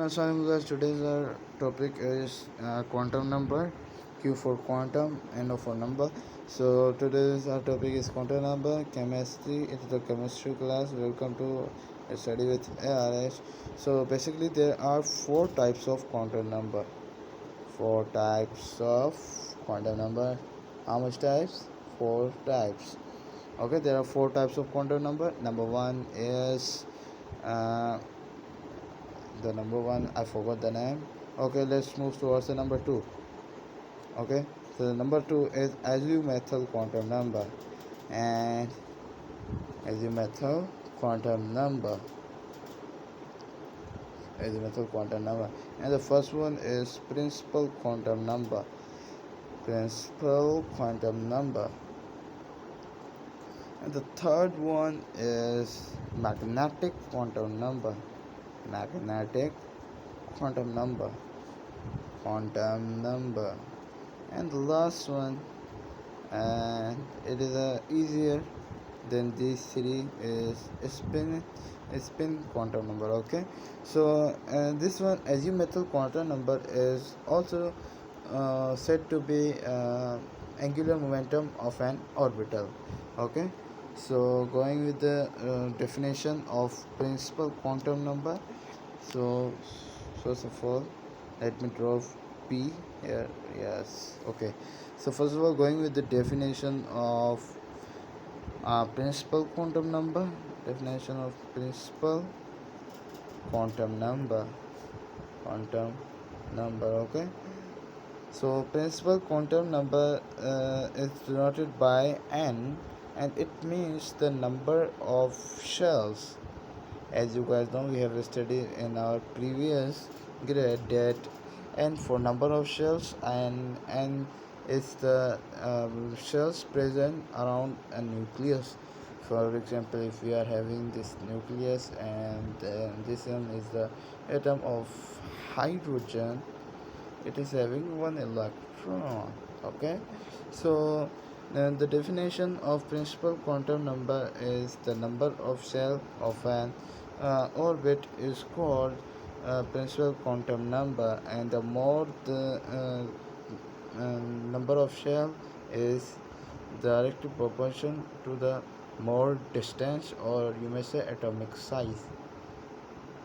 Assalamualaikum guys. Today's our topic is quantum number, Q for quantum, N for number. So today's our topic is quantum number, chemistry. It's the chemistry class. Welcome to a study with ARS. So basically there are four types of quantum number. Four types of quantum number. How much types? Four types. Okay, there are four types of quantum number. Number one is uh, the number one, I forgot the name. Okay, let's move towards the number two. Okay, so the number two is azimuthal quantum number, and azimuthal quantum number azimuthal quantum number and the first one is principal quantum number. Principal quantum number. And the third one is magnetic quantum number. Magnetic quantum number. Quantum number. And the last one, and it is easier than these three, is spin quantum number. Okay, so this one azimuthal quantum number is also said to be angular momentum of an orbital. Okay, so going with the definition of principal quantum number. So first of all, let me draw P here. Yes, okay. So first of all, going with the definition of principal quantum number. Definition of principal quantum number. Quantum number. Okay. So principal quantum number is denoted by n, and it means the number of shells. As you guys know, we have studied in our previous grade that n for number of shells, and n is the shells present around a nucleus. For example, if we are having this nucleus and this one is the atom of hydrogen, it is having one electron. Okay, so the definition of principal quantum number is the number of shell of an orbit is called principal quantum number, and the more the number of shell is directly proportion to the more distance, or you may say atomic size.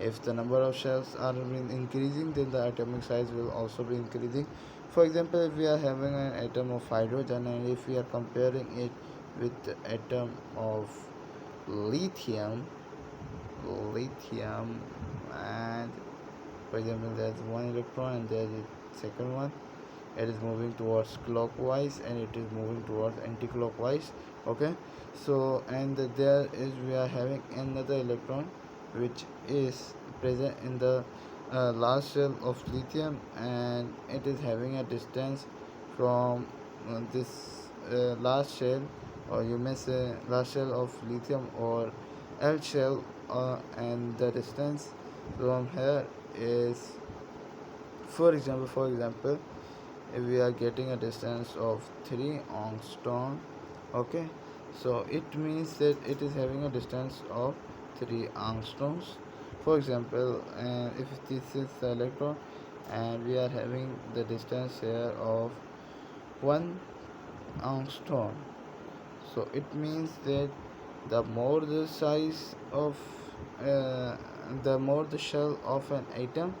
If the number of shells are increasing, then the atomic size will also be increasing. For example, if we are having an atom of hydrogen, and if we are comparing it with the atom of lithium, and for example, there's one electron and there's a second one. It is moving towards clockwise and it is moving towards anti-clockwise. Okay, so and there is we are having another electron which is present in the last shell of lithium, and it is having a distance from this last shell, or you may say last shell of lithium, or L shell, and the distance from here is, for example, if we are getting a distance of 3 angstrom. Okay, so it means that it is having a distance of 3 angstroms. For example, if this is the electron and we are having the distance here of 1 angstrom, so it means that the more the size of the more the shell of an atom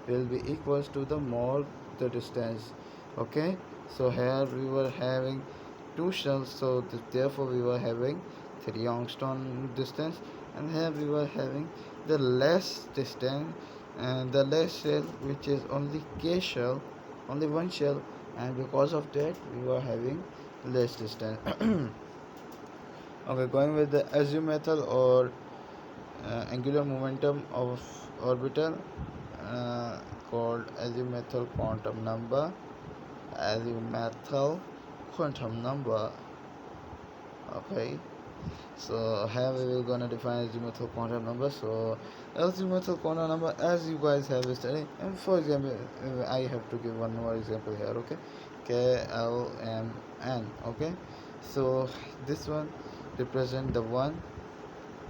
will be equals to the more the distance. Okay, so here we were having two shells, so therefore we were having 3 angstrom distance, and here we were having the less distance, and the less shell, which is only K shell, only one shell, and because of that we were having less distance. Okay, going with the azimuthal or angular momentum of orbital, called azimuthal quantum number. Azimuthal quantum number. Okay, so here we will gonna define azimuthal quantum number. So azimuthal quantum number, as you guys have studied, and for example, I have to give one more example here. Okay, KLMN. Okay, so this one represent the 1,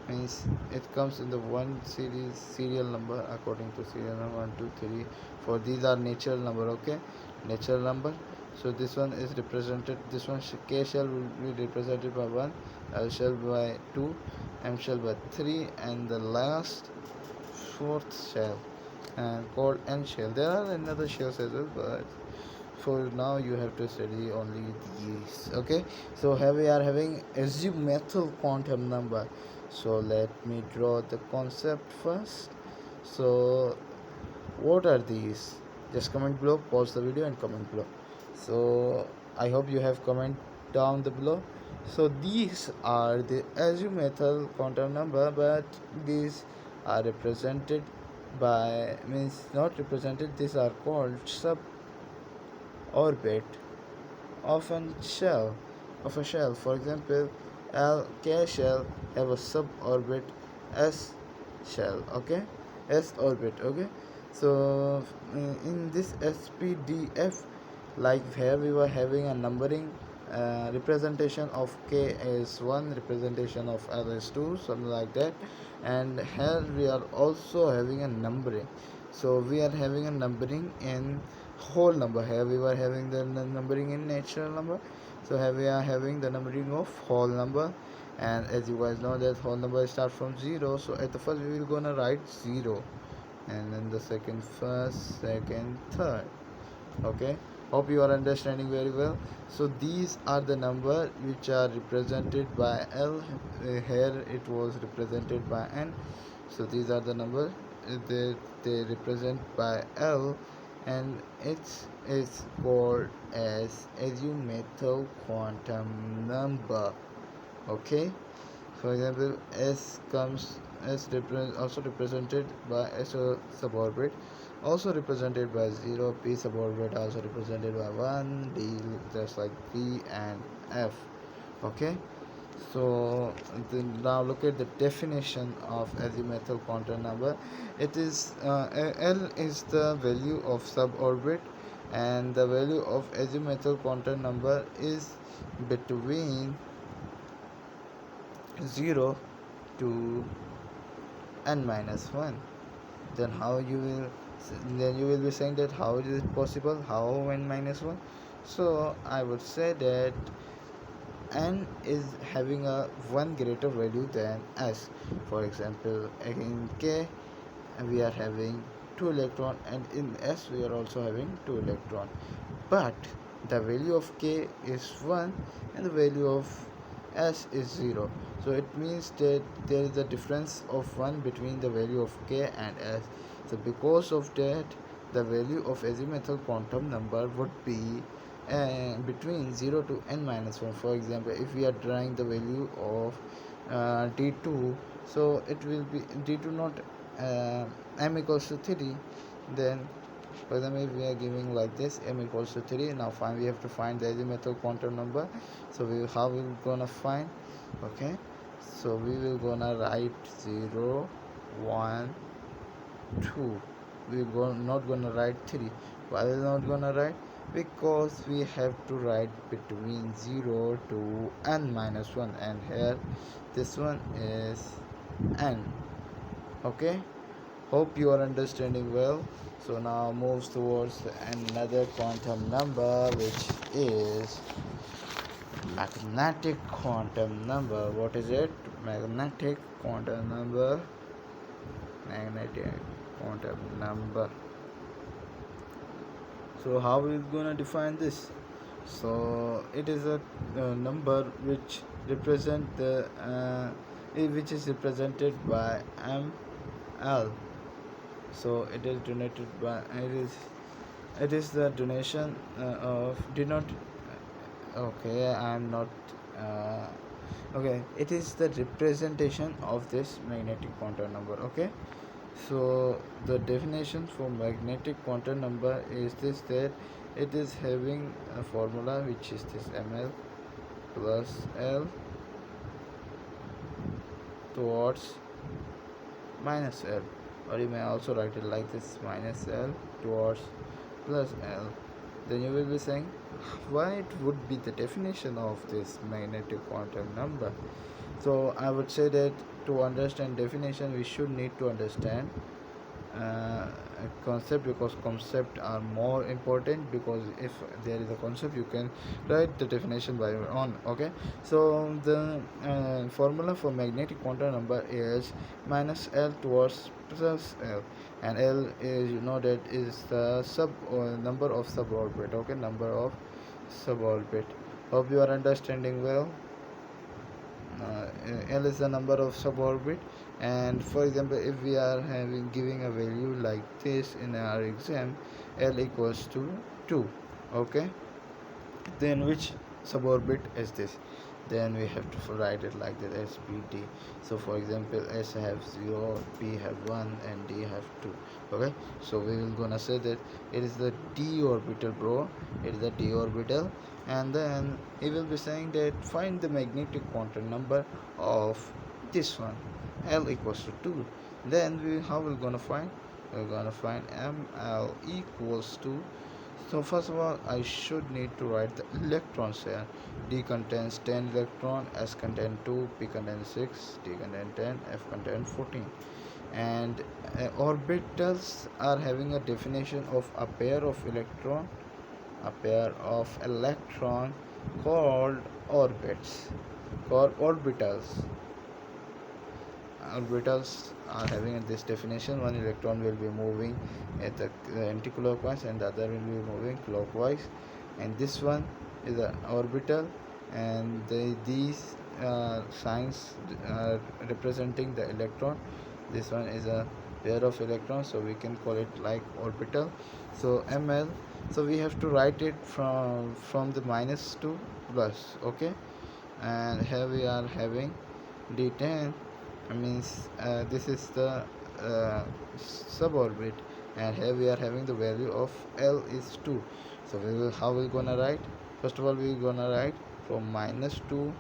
means it comes in the one series serial number according to serial number 1 2 3 4. These are natural number, okay, natural number. So this one is represented, this one k shell will be represented by 1, l shell by 2, m shell by 3, and the last fourth shell and called n shell. There are another shells as well, but for now you have to study only these, okay. So here we are having azimuthal quantum number. So let me draw the concept first. So what are these? Just comment below, pause the video and comment below. So I hope you have comment down the below. So these are the azimuthal quantum number, but these are represented by, means not represented, these are called sub orbit of a shell. For example, K shell have a suborbit S shell, okay, S orbit, okay. So in this SPDF, like here we were having a numbering representation of K is 1, representation of L is 2, something like that. And here we are also having a numbering. So we are having a numbering in whole number. Here we were having the numbering in natural number. So here we are having the numbering of whole number. And as you guys know that whole number start from 0. So at the first we will gonna write 0, and then the second first, second, third, okay. Hope you are understanding very well. So these are the number which are represented by L. Here it was represented by N. So these are the number they represent by L, and it is called as azimuthal quantum number, okay. For example, S also represented by S suborbit, also represented by 0, P suborbit also represented by 1, D just like P and F, okay. So now look at the definition of azimuthal quantum number. It is L is the value of suborbit, and the value of azimuthal quantum number is between 0 to n minus 1. Then how you will, then you will be saying that how is it possible, how n minus 1? So I would say that n is having a 1 greater value than s. For example, in K we are having 2 electron, and in s we are also having 2 electron, but the value of K is 1 and the value of s is 0. So it means that there is a difference of 1 between the value of K and s. So because of that, the value of azimuthal quantum number would be between 0 to n minus 1. For example, if we are drawing the value of d2, so it will be d2 not m equals to 3. Then for example, if we are giving like this, m equals to 3, now find, we have to find the azimuthal quantum number. So how we gonna find, okay. So we will gonna write 0 1 2. We not gonna write 3. Why we not gonna write? Because we have to write between 0 to n minus 1, and here this one is n, okay. Hope you are understanding well. So now moves towards another quantum number, which is magnetic quantum number. What is it? Magnetic quantum number. Magnetic quantum number. So how we gonna define this? So it is a number which represent the which is represented by ml. So it is donated by, it is the donation of did not okay, I'm not okay, it is the representation of this magnetic quantum number, okay. So the definition for magnetic quantum number is this, that it is having a formula which is this ml plus l towards minus l, or you may also write it like this, minus l towards plus l. Then you will be saying, why it would be the definition of this magnetic quantum number? So I would say that to understand definition, we should need to understand concept, because concept are more important, because if there is a concept you can write the definition by your own. Okay, so the formula for magnetic quantum number is minus L towards plus L, and L is, you know, that is the number of suborbit. Okay, number of suborbit. Hope you are understanding well. L is the number of suborbit, and for example, if we are having giving a value like this in our exam, L equals to 2. Okay, then which suborbit is this? Then we have to write it like that, S P D. So for example, S have 0, P have 1, and D have 2. Okay, so we will gonna say that it is the D orbital, bro. It is the D orbital. And then he will be saying that find the magnetic quantum number of this one, L equals to 2. Then how we gonna find? We're gonna find ML equals to, so first of all, I should need to write the electrons here. D contains 10 electron, S contains 2, P contains 6, D contains 10, F contains 14. And orbitals are having a definition of a pair of electron called orbits, called orbitals. Orbitals are having this definition. One electron will be moving at the anti-clockwise and the other will be moving clockwise, and this one is an orbital, and these signs are representing the electron. This one is a pair of electrons, so we can call it like orbital. So ml, so we have to write it from the minus to plus. Okay, and here we are having d10, means this is the suborbit, and here we are having the value of L is 2. So we will, how we gonna write? First of all, we gonna write from minus 2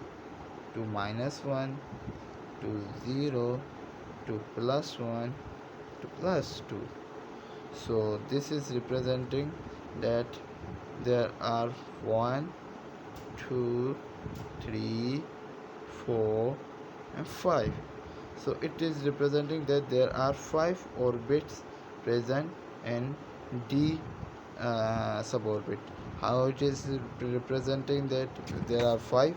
to minus 1 to 0 to plus 1 to plus 2. So this is representing that there are 1, 2, 3, 4 and 5. So it is representing that there are 5 orbits present in D suborbit. How it is representing that there are 5?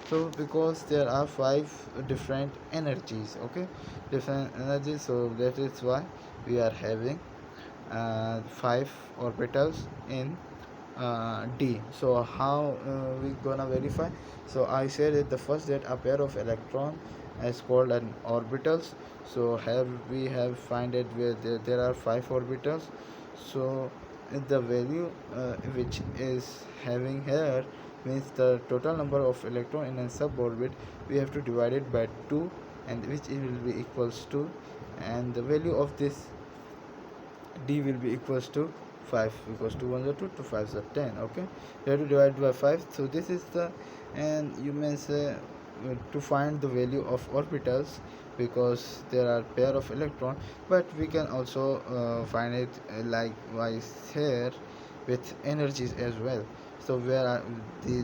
So because there are 5 different energies. Okay, different energies, so that is why we are having 5 orbitals in D. So how we gonna verify? So I said that the first, that a pair of electron is called an orbitals. So here we have find it where there are 5 orbitals. So the value which is having here means the total number of electron in a suborbit, we have to divide it by 2, and which it will be equals to, and the value of this D will be equals to 5, because 2 1s are 2, 2 5s are 10. Okay, you have to divide by 5. So this is the, and you may say to find the value of orbitals, because there are pair of electron, but we can also find it likewise here with energies as well. So where are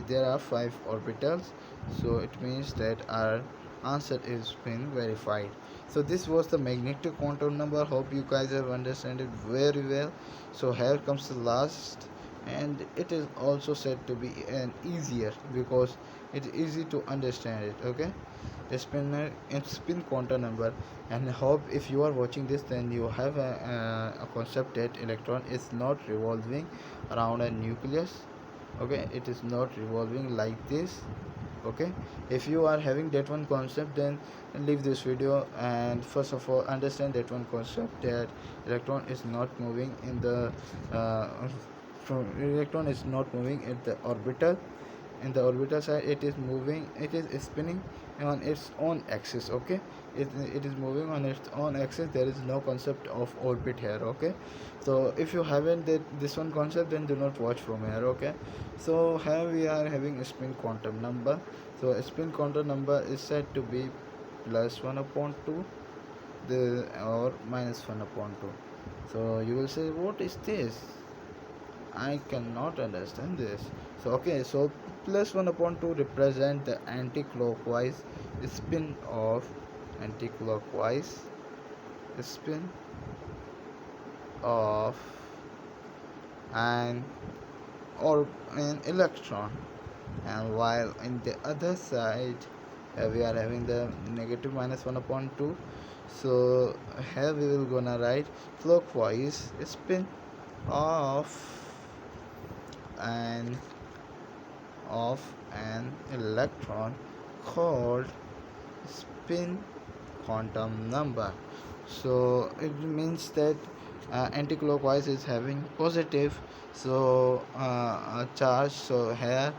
there are 5 orbitals, so it means that our answer is been verified. So this was the magnetic quantum number. Hope you guys have understood it very well. So here comes the last, and it is also said to be an easier, because it's easy to understand it. Okay, spin quantum number, and hope if you are watching this, then you have a concept that electron is not revolving around a nucleus. Okay, it is not revolving like this. Okay, if you are having that one concept, then leave this video and first of all understand that one concept, that electron is not moving in the electron is not moving at the orbital. In the orbital side, it is moving, it is spinning on its own axis. Okay, it is moving on its own axis. There is no concept of orbit here. Okay, so if you haven't this one concept, then do not watch from here. Okay, so here we are having a spin quantum number. So a spin quantum number is said to be plus 1 upon 2 or minus 1 upon 2. So you will say, what is this? I cannot understand this. So okay, so plus 1 upon 2 represent the anti-clockwise spin of anti-clockwise spin of an or an electron, and while in the other side we are having the negative minus 1 upon 2. So here we will gonna write clockwise spin of an of an electron called spin quantum number. So it means that anti-clockwise is having positive charge. So here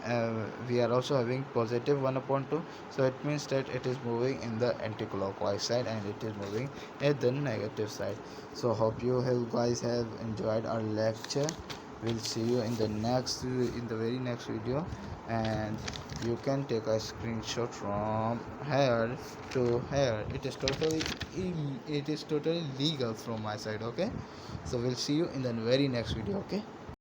uh, we are also having positive 1 upon 2. So it means that it is moving in the anti-clockwise side and it is moving at the negative side. So hope you have guys have enjoyed our lecture. We'll see you in the very next video, and you can take a screenshot from here to here. It is totally legal from my side. Okay, so we'll see you in the very next video. Okay.